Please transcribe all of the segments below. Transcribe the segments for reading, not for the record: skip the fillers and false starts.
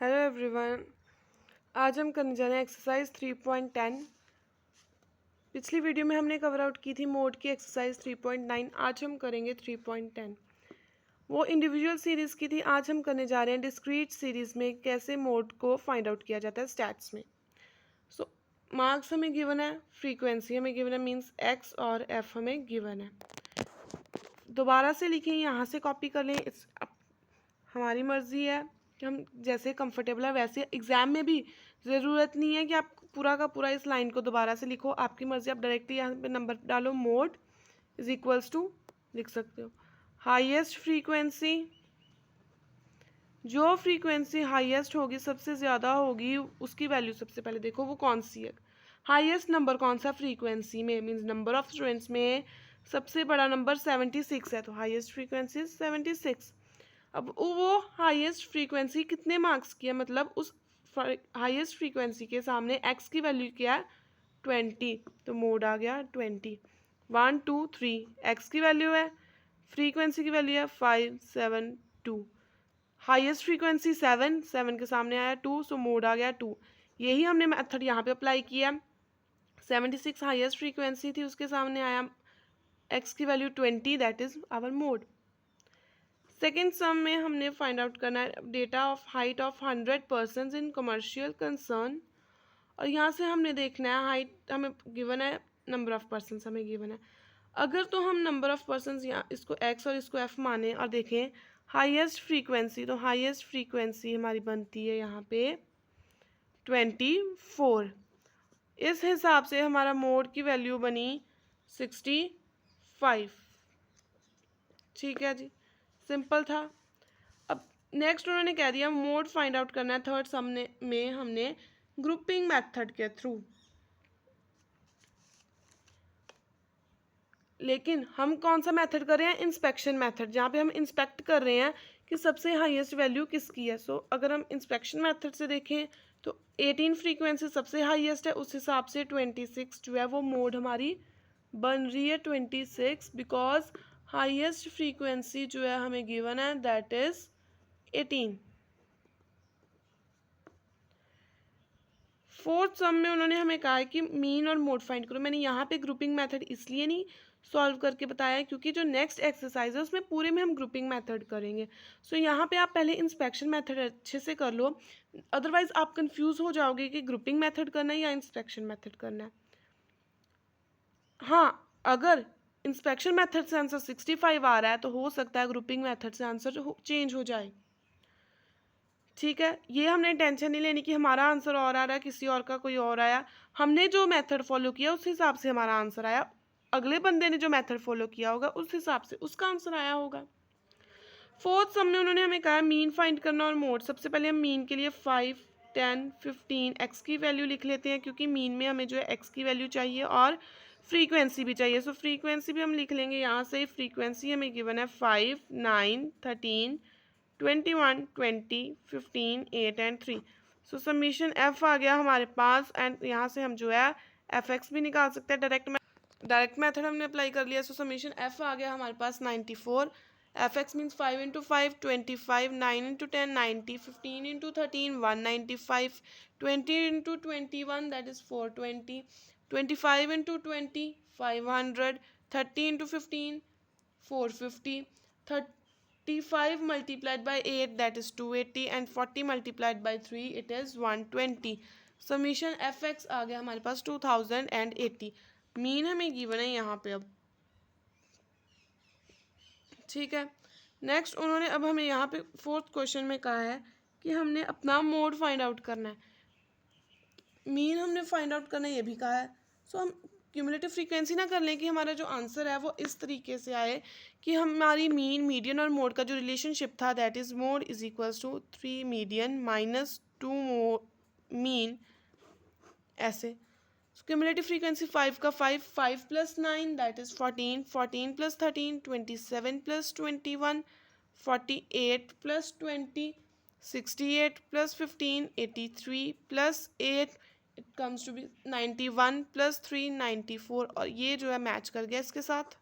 Hello everyone. आज हम करने जा रहे हैं एक्सरसाइज 3.10। पिछली वीडियो में हमने कवर आउट की थी मोड की एक्सरसाइज 3.9। आज हम करेंगे 3.10। वो इंडिविजुअल सीरीज़ की थी, आज हम करने जा रहे हैं डिस्क्रीट सीरीज़ में कैसे मोड को फाइंड आउट किया जाता है स्टैट्स में। सो मार्क्स हमें गिवन है, फ्रीक्वेंसी हमें गिवन है, मीन्स एक्स और एफ हमें गिवन है। दोबारा से लिखें, यहाँ से कॉपी कर लें, हमारी मर्ज़ी है कि हम जैसे कंफर्टेबल है वैसे। एग्ज़ाम में भी ज़रूरत नहीं है कि आप पूरा का पूरा इस लाइन को दोबारा से लिखो, आपकी मर्ज़ी। आप डायरेक्टली यहाँ पे नंबर डालो, मोड इज इक्वल्स टू लिख सकते हो हाईएस्ट फ्रीक्वेंसी। जो फ्रीक्वेंसी हाईएस्ट होगी, सबसे ज़्यादा होगी, उसकी वैल्यू सबसे पहले देखो वो कौन सी है। हाईएस्ट नंबर कौन सा फ्रीक्वेंसी में, मीन्स नंबर ऑफ स्टूडेंट्स में सबसे बड़ा नंबर 76 है, तो हाईएस्ट फ्रीक्वेंसी 76। अब वो हाईएस्ट फ्रीक्वेंसी कितने मार्क्स की है, मतलब उस हाईएस्ट फ्रीक्वेंसी के सामने एक्स की वैल्यू क्या है 20, तो मोड आ गया 20। 1 2 3 एक्स की वैल्यू है, फ्रीक्वेंसी की वैल्यू है 5 7 2। हाईएस्ट फ्रीक्वेंसी 7 के सामने आया 2, सो मोड आ गया 2। यही हमने मेथड यहाँ पे अप्लाई किया। 76 हाईएस्ट फ्रीक्वेंसी थी, उसके सामने आया एक्स की value 20, that is our mode. Second sum में हमने फाइंड आउट करना है data of height of 100 persons in commercial concern, और यहाँ से हमने देखना है हाइट हमें गिवन है, नंबर ऑफ पर्सनस हमें गिवन है। अगर तो हम नंबर ऑफ पर्सनस यहाँ इसको एक्स और इसको एफ माने और देखें हाईएस्ट फ्रीक्वेंसी, तो हाईएस्ट फ्रीक्वेंसी हमारी बनती है यहाँ पे 24। इस हिसाब से हमारा मोड की वैल्यू बनी 65। ठीक है जी, सिंपल था। अब नेक्स्ट उन्होंने कह दिया मोड फाइंड आउट करना है थर्ड सम में हमने ग्रुपिंग मेथड के थ्रू। लेकिन हम कौन सा मेथड कर रहे हैं, इंस्पेक्शन मेथड, जहाँ पे हम इंस्पेक्ट कर रहे हैं कि सबसे हाईएस्ट वैल्यू किसकी है। सो अगर हम इंस्पेक्शन मेथड से देखें तो 18 फ्रीक्वेंसी सबसे हाईएस्ट है, उस हिसाब से 26 जो है वो मोड हमारी बन रही है 26, बिकॉज हाईएस्ट फ्रीक्वेंसी जो है हमें गिवन है दैट इज 18। फोर्थ सम में उन्होंने हमें कहा है कि मीन और मोड फाइंड करो। मैंने यहाँ पे ग्रुपिंग मेथड इसलिए नहीं सॉल्व करके बताया क्योंकि जो नेक्स्ट एक्सरसाइज है उसमें पूरे में हम ग्रुपिंग मेथड करेंगे। सो यहाँ पे आप पहले इंस्पेक्शन मेथड अच्छे से कर लो, अदरवाइज आप कंफ्यूज हो जाओगे कि ग्रुपिंग मेथड करना है या इंस्पेक्शन मेथड करना है। हाँ, अगर इंस्पेक्शन मेथड से आंसर 65 आ रहा है तो हो सकता है ग्रुपिंग मेथड से आंसर चेंज हो जाए। ठीक है, ये हमने टेंशन नहीं लेनी कि हमारा आंसर और आ रहा है किसी और का कोई और आया। हमने जो मेथड फॉलो किया उस हिसाब से हमारा आंसर आया, अगले बंदे ने जो मेथड फॉलो किया होगा उस हिसाब से उसका आंसर आया होगा। फोर्थ सम में उन्होंने हमें कहा मीन फाइंड करना और मोड। सबसे पहले हम मीन के लिए 5 10 15 एक्स की वैल्यू लिख लेते हैं, क्योंकि मीन में हमें जो है एक्स की वैल्यू चाहिए और फ्रीक्वेंसी भी चाहिए। सो फ्रीक्वेंसी भी हम लिख लेंगे यहाँ से। फ्रीक्वेंसी हमें गिवन है 5 9 13 21 20 15 8 एंड 3। सो समीशन एफ आ गया हमारे पास, एंड यहाँ से हम जो है एफ एक्स भी निकाल सकते हैं। डायरेक्ट मेथड हमने अप्लाई कर लिया। सो समीशन एफ आ गया हमारे पास 94। F x means 5 into 5 25, 9 into 10 90, 15 into 13 195, 20 into 21 that is 420, 25 into 20 500, 30 into 15 450, 35 multiplied by 8 that is 280, and 40 multiplied by 3 it is 120। Summation F X आ गया हमारे पास 2080। मीन हमें गिवन है यहाँ पे अब। ठीक है, नेक्स्ट उन्होंने अब हमें यहाँ पे फोर्थ क्वेश्चन में कहा है कि हमने अपना मोड फाइंड आउट करना है। मीन हमने फाइंड आउट करना है ये भी कहा है। सो हम क्यूमुलेटिव फ्रीक्वेंसी ना कर लें कि हमारा जो आंसर है वो इस तरीके से आए कि हमारी मीन मीडियन और मोड का जो रिलेशनशिप था that is mode is equals to 3 median minus 2 mean, ऐसे। क्यूमुलेटिव फ्रीक्वेंसी 5 का 5 plus 9 that is 14, 14 plus 13 27 plus 21 48 plus 20 68 plus 15 83 plus 8 it comes to be 91 plus 3 94, और ये जो है मैच कर गया इसके साथ।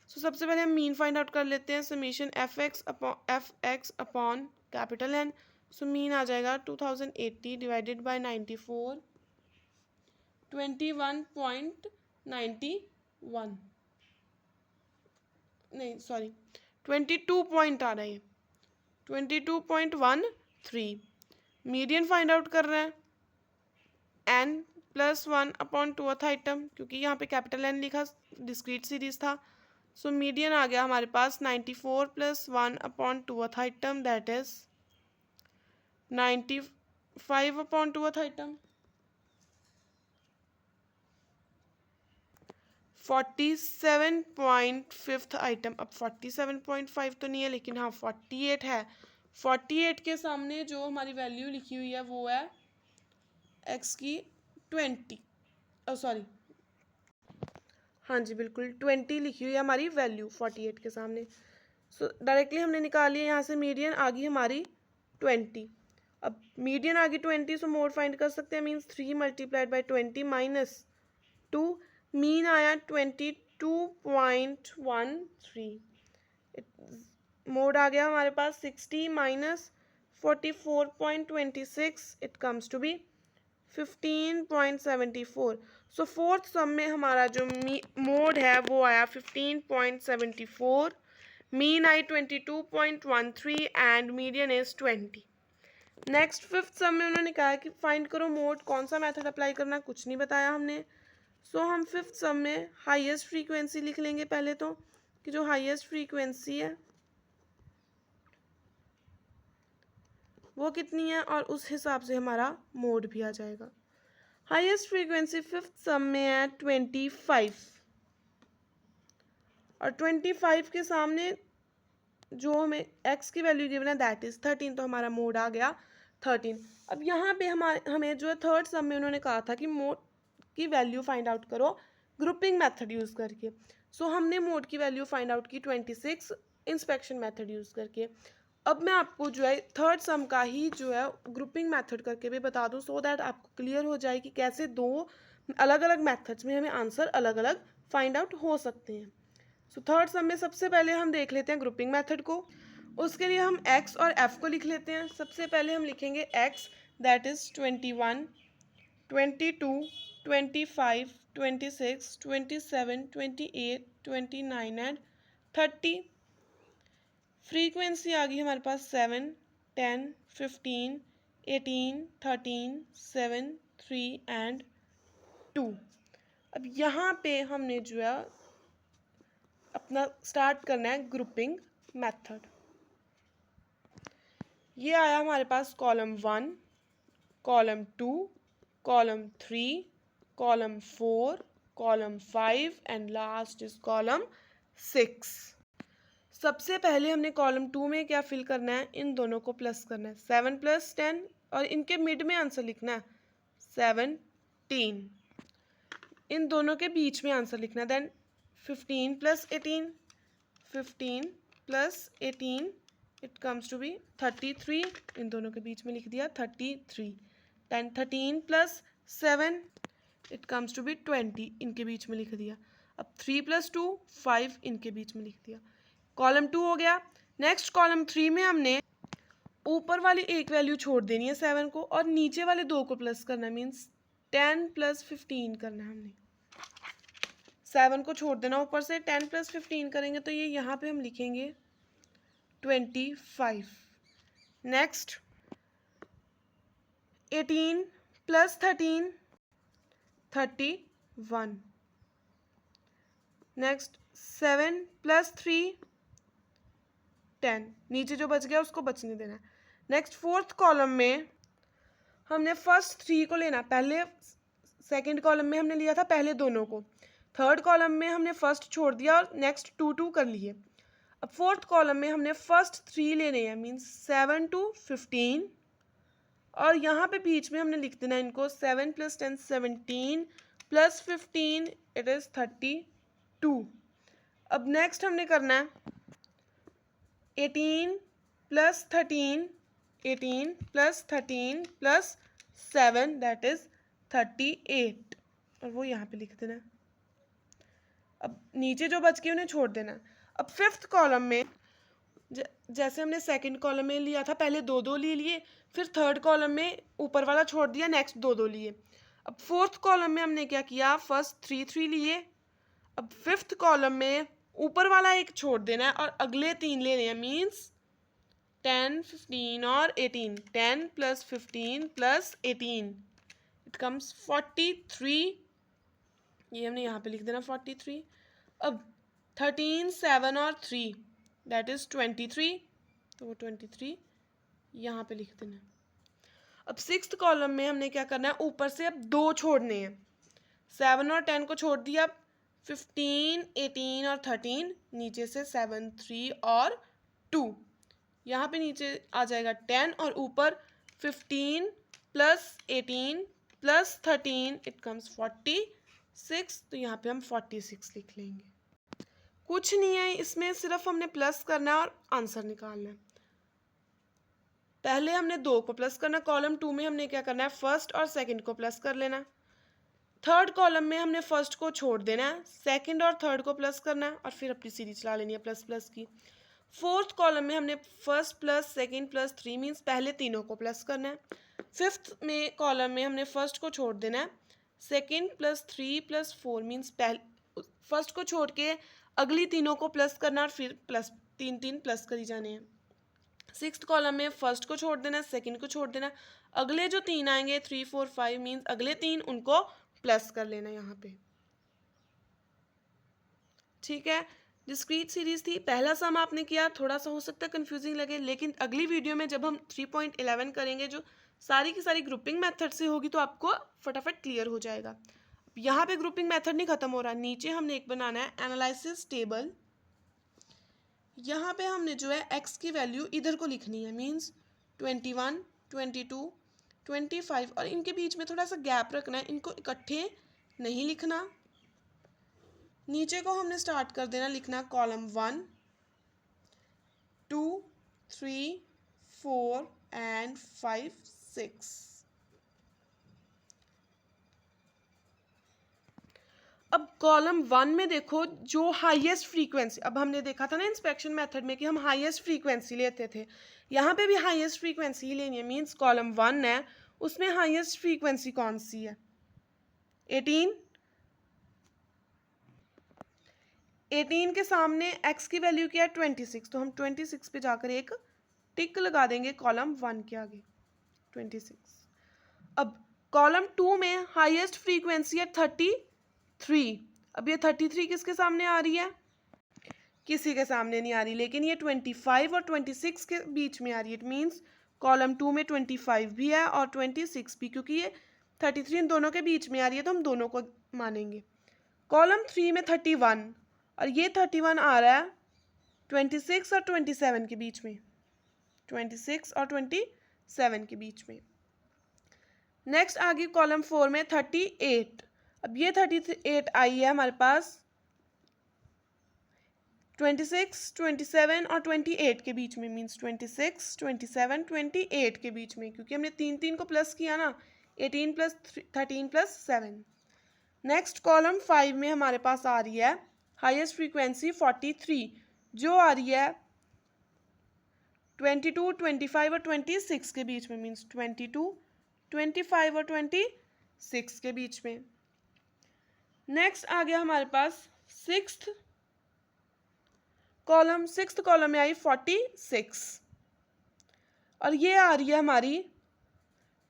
सो सबसे पहले हम मीन फाइंड आउट कर लेते हैं। Summation F X upon capital N. So mean आ जाएगा 2080 डिवाइडेड बाय 94, 21.91, नहीं सॉरी 22 पॉइंट आ रहा है, 22.13। मीडियन फाइंड आउट कर रहे हैं n+1/2th आइटम, क्योंकि यहाँ पे कैपिटल N लिखा, डिस्क्रीट सीरीज था। सो मीडियन आ गया हमारे पास 94 + 1/2th item, that is 95/2th item. 47.5th item, अब 47.5 तो नहीं है लेकिन हाँ 48 है। 48 के सामने जो हमारी वैल्यू लिखी हुई है वो है x की 20, सॉरी हाँ जी बिल्कुल 20 लिखी हुई है हमारी वैल्यू 48 के सामने। सो डायरेक्टली हमने निकाली है यहाँ से, मीडियन आ गई हमारी 20। अब मीडियन आ गई 20, सो मोड फाइंड कर सकते हैं, मीन्स 3 × 20 - 2, मीन आया 22.13। मोड आ गया हमारे पास 60 - 44.26, it comes to be 15.74। So fourth sum में हमारा जो मोड है वो आया 15.74, मीन आई 22.13 and median is 20। Next fifth sum में उन्होंने कहा कि फाइंड करो मोड, कौन सा मेथड अप्लाई करना, कुछ नहीं बताया हमने। सो हम फिफ्थ सम में हाईएस्ट फ्रीक्वेंसी लिख लेंगे पहले तो, कि जो हाईएस्ट फ्रीक्वेंसी है वो कितनी है, और उस हिसाब से हमारा मोड भी आ जाएगा। हाईएस्ट फ्रीक्वेंसी फिफ्थ सम में है 25, और 25 के सामने जो हमें x की वैल्यू गिवन है दैट इज 13, तो हमारा मोड आ गया 13। अब यहाँ पे हमें जो है थर्ड सम में उन्होंने कहा था कि मोड की वैल्यू फाइंड आउट करो ग्रुपिंग मेथड यूज़ करके। सो हमने मोड की वैल्यू फाइंड आउट की 26 इंस्पेक्शन मेथड यूज़ करके। अब मैं आपको जो है थर्ड सम का ही जो है ग्रुपिंग मेथड करके भी बता दूं, सो दैट आपको क्लियर हो जाए कि कैसे दो अलग अलग मेथड्स में हमें आंसर अलग अलग फाइंड आउट हो सकते हैं। सो थर्ड सम में सबसे पहले हम देख लेते हैं ग्रुपिंग मेथड को। उसके लिए हम x और f को लिख लेते हैं। सबसे पहले हम लिखेंगे x, that is 21, 22, 25, 26, 27, 28, 29 and 30। Frequency आ गई हमारे पास 7, 10, 15, 18, 13, 7, 3 एंड 2। अब यहाँ पे हमने जो है अपना स्टार्ट करना है ग्रुपिंग मेथड। ये आया हमारे पास column 1, column 2, column 3, column 4, column 5 and last is column 6। सबसे पहले हमने कॉलम 2 में क्या फिल करना है, इन दोनों को प्लस करना है, 7 + 10, और इनके मिड में आंसर लिखना है 17। इन दोनों के बीच में आंसर लिखना है, then 15 + 18, 15 + 18 it comes to be 33। इन दोनों के बीच में लिख दिया 33। Then 13 + 7 it comes to be 20, इनके बीच में लिख दिया। अब 3 + 2 5, इनके बीच में लिख दिया। कॉलम 2 हो गया। नेक्स्ट कॉलम 3 में हमने ऊपर वाली एक वैल्यू छोड़ देनी है 7 को, और नीचे वाले 2 को प्लस करना है, मीन्स 10 + 15 करना है हमने। 7 को छोड़ देना ऊपर से, 10 + 15 करेंगे तो ये यहाँ पे हम लिखेंगे 25। नेक्स्ट 18 + 13 31। नेक्स्ट 7 + 3 10, नीचे जो बच गया उसको बचने देना है। नेक्स्ट फोर्थ कॉलम में हमने फर्स्ट 3 को लेना, पहले सेकंड कॉलम में हमने लिया था पहले दोनों को, थर्ड कॉलम में हमने फर्स्ट छोड़ दिया और नेक्स्ट 2 2 कर लिए। अब फोर्थ कॉलम में हमने फर्स्ट 3 लेने हैं, मीन्स 7 to 15, और यहाँ पे बीच में हमने लिख देना इनको 7 + 10 17 + 15 इट इज़ 32। अब नेक्स्ट हमने करना है 18 + 13, 18 + 13 + 7 दैट इज 38, और वो यहाँ पे लिख देना है। अब नीचे जो बच गए उन्हें छोड़ देना है। अब फिफ्थ कॉलम में जैसे हमने सेकंड कॉलम में लिया था, पहले दो दो ले लिए, फिर थर्ड कॉलम में ऊपर वाला छोड़ दिया, नेक्स्ट दो दो लिए। अब फोर्थ कॉलम में हमने क्या किया, फर्स्ट थ्री थ्री लिए। अब फिफ्थ कॉलम में ऊपर वाला एक छोड़ देना है और अगले तीन लेने हैं, मीन्स 10, 15 और 18। 10 + 15 + 18 इट कम्स 43। ये हमने यहाँ पे लिख देना 43। अब 13, 7 और 3 दैट इज 23, तो वो 23 यहाँ पे लिख देना। अब सिक्स्थ कॉलम में हमने क्या करना है, ऊपर से अब दो छोड़ने हैं। 7 और 10 को छोड़ दिया। अब 15, 18 और 13 नीचे से 7, 3 और 2, यहाँ पे नीचे आ जाएगा 10 और ऊपर 15 + 18 + 13 इट कम्स 46, तो यहाँ पे हम 46 लिख लेंगे। कुछ नहीं है इसमें, सिर्फ हमने प्लस करना है और आंसर निकालना है। पहले हमने 2 को प्लस करना, कॉलम 2 में हमने क्या करना है, फर्स्ट और सेकंड को प्लस कर लेना। थर्ड कॉलम में हमने फर्स्ट को छोड़ देना है, सेकंड और थर्ड को प्लस करना है और फिर अपनी सीरीज चला लेनी है प्लस प्लस की। फोर्थ कॉलम में हमने first plus second plus 3 means पहले तीनों को प्लस करना है। फिफ्थ में कॉलम में हमने फर्स्ट को छोड़ देना है, सेकंड + 3 + 4 मीन्स पहले फर्स्ट को छोड़ के अगली तीनों को प्लस करना और फिर प्लस तीन तीन प्लस करी जाने हैं। सिक्स्थ कॉलम में फर्स्ट को छोड़ देना, सेकंड को छोड़ देना, अगले जो तीन आएंगे 3, 4, 5 मीन्स अगले तीन उनको प्लस कर लेना यहाँ पे। ठीक है, डिस्क्रीट सीरीज थी, पहला सम आपने किया, थोड़ा सा हो सकता है कंफ्यूजिंग लगे, लेकिन अगली वीडियो में जब हम 3.11 करेंगे जो सारी की सारी ग्रुपिंग मेथड से होगी तो आपको फटाफट क्लियर हो जाएगा। यहाँ पे ग्रुपिंग मेथड नहीं खत्म हो रहा, नीचे हमने एक बनाना है एनालिसिस टेबल। यहाँ पे हमने जो है एक्स की वैल्यू इधर को लिखनी है, मीन्स 21, 22, 25 और इनके बीच में थोड़ा सा गैप रखना है, इनको इकट्ठे नहीं लिखना। नीचे को हमने स्टार्ट कर देना लिखना कॉलम 1, 2, 3, 4 एंड 5, 6। अब कॉलम 1 में देखो जो हाईएस्ट फ्रीक्वेंसी, अब हमने देखा था ना इंस्पेक्शन मेथड में कि हम हाईएस्ट फ्रीक्वेंसी लेते थे, यहाँ पे भी हाईएस्ट फ्रीक्वेंसी ही लेनी है, मीन्स कॉलम 1 है उसमें हाईएस्ट फ्रीक्वेंसी कौन सी है, 18। 18 के सामने x की वैल्यू क्या है 26, तो हम 26 पे जाकर एक टिक लगा देंगे कॉलम 1 के आगे 26। अब कॉलम 2 में हाईएस्ट फ्रीक्वेंसी है 33। अब ये 33 किसके सामने आ रही है, किसी के सामने नहीं आ रही, लेकिन ये 25 और 26 के बीच में आ रही है। इट मीन्स कॉलम 2 में 25 भी है और 26 भी, क्योंकि ये 33 इन दोनों के बीच में आ रही है तो हम दोनों को मानेंगे। कॉलम 3 में 31 और ये 31 आ रहा है 26 और 27 के बीच में, 26 और 27 के बीच में। नेक्स्ट आ गई कॉलम 4 में 38। अब ये 38 आई है हमारे पास 26, 27 और 28 के बीच में, मीन्स 26, 27, 28 के बीच में, क्योंकि हमने तीन तीन को प्लस किया ना, 18 + 13 + 7। नेक्स्ट कॉलम 5 में हमारे पास आ रही है हाईएस्ट फ्रीक्वेंसी 43, जो आ रही है 22, 25 और 26 के बीच में, मीन्स 22, 25 और 26 के बीच में। नेक्स्ट आ गया हमारे पास सिक्स्थ कॉलम में आई 46 और ये आ रही है हमारी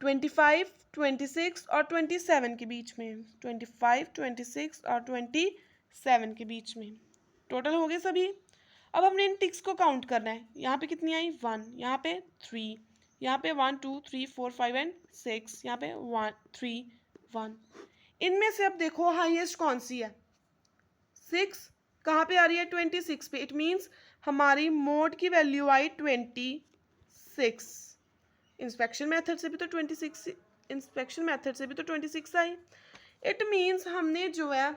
25, 26 और 27 के बीच में, 25, 26 और 27 के बीच में। टोटल हो गए सभी। अब हमने इन टिक्स को काउंट करना है, यहाँ पे कितनी आई 1, यहाँ पे 3, यहाँ पे 1, 2, 3, 4, 5 एंड 6, यहाँ पे 1, 3, 1। इनमें से अब देखो हाईएस्ट कौन सी है, 6 कहाँ पे आ रही है 26 पे, इट मीन्स हमारी मोड की वैल्यू आई 26। इंस्पेक्शन मेथड से भी तो 26, इंस्पेक्शन मेथड से भी तो 26 आई। इट मीन्स हमने जो है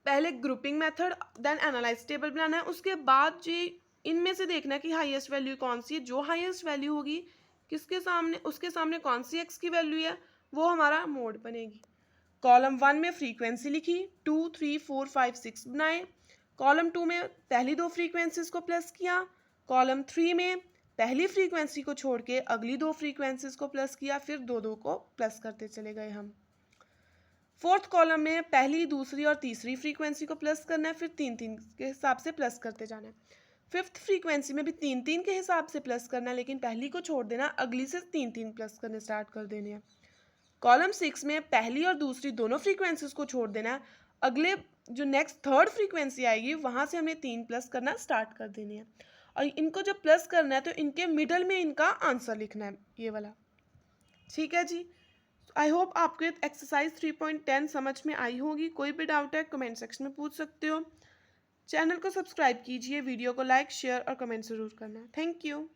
पहले grouping method then analyse table बनाना है, उसके बाद जी इनमें से देखना है कि हाईएस्ट वैल्यू कौन सी है, जो हाईएस्ट वैल्यू होगी किसके सामने, उसके सामने कौन सी एक्स की वैल्यू है, वो हमारा मोड बनेगी। कॉलम 1 में फ्रीक्वेंसी लिखी, 2, 3, 4, 5, 6 बनाए। कॉलम 2 में पहली दो फ्रीक्वेंसीज को प्लस किया, कॉलम 3 में पहली फ्रीक्वेंसी को छोड़ के अगली दो फ्रीक्वेंसीज को प्लस किया, फिर दो दो को प्लस करते चले गए हम। फोर्थ कॉलम में पहली, दूसरी और तीसरी फ्रीक्वेंसी को प्लस करना है, फिर तीन तीन के हिसाब से प्लस करते जाना है। फिफ्थ फ्रीक्वेंसी में भी तीन तीन के हिसाब से प्लस करना है, लेकिन पहली को छोड़ देना, अगली से तीन तीन प्लस करने स्टार्ट कर देने हैं। कॉलम 6 में पहली और दूसरी दोनों फ्रीक्वेंसीज को छोड़ देना है, अगले जो नेक्स्ट थर्ड फ्रीक्वेंसी आएगी वहाँ से हमें तीन प्लस करना स्टार्ट कर देने हैं। और इनको जब प्लस करना है तो इनके मिडल में इनका आंसर लिखना है, ये वाला। ठीक है जी, आई होप आपको एक्सरसाइज 3.10 समझ में आई होगी। कोई भी डाउट है कमेंट सेक्शन में पूछ सकते हो। चैनल को सब्सक्राइब कीजिए, वीडियो को लाइक, शेयर और कमेंट ज़रूर करना। Thank you.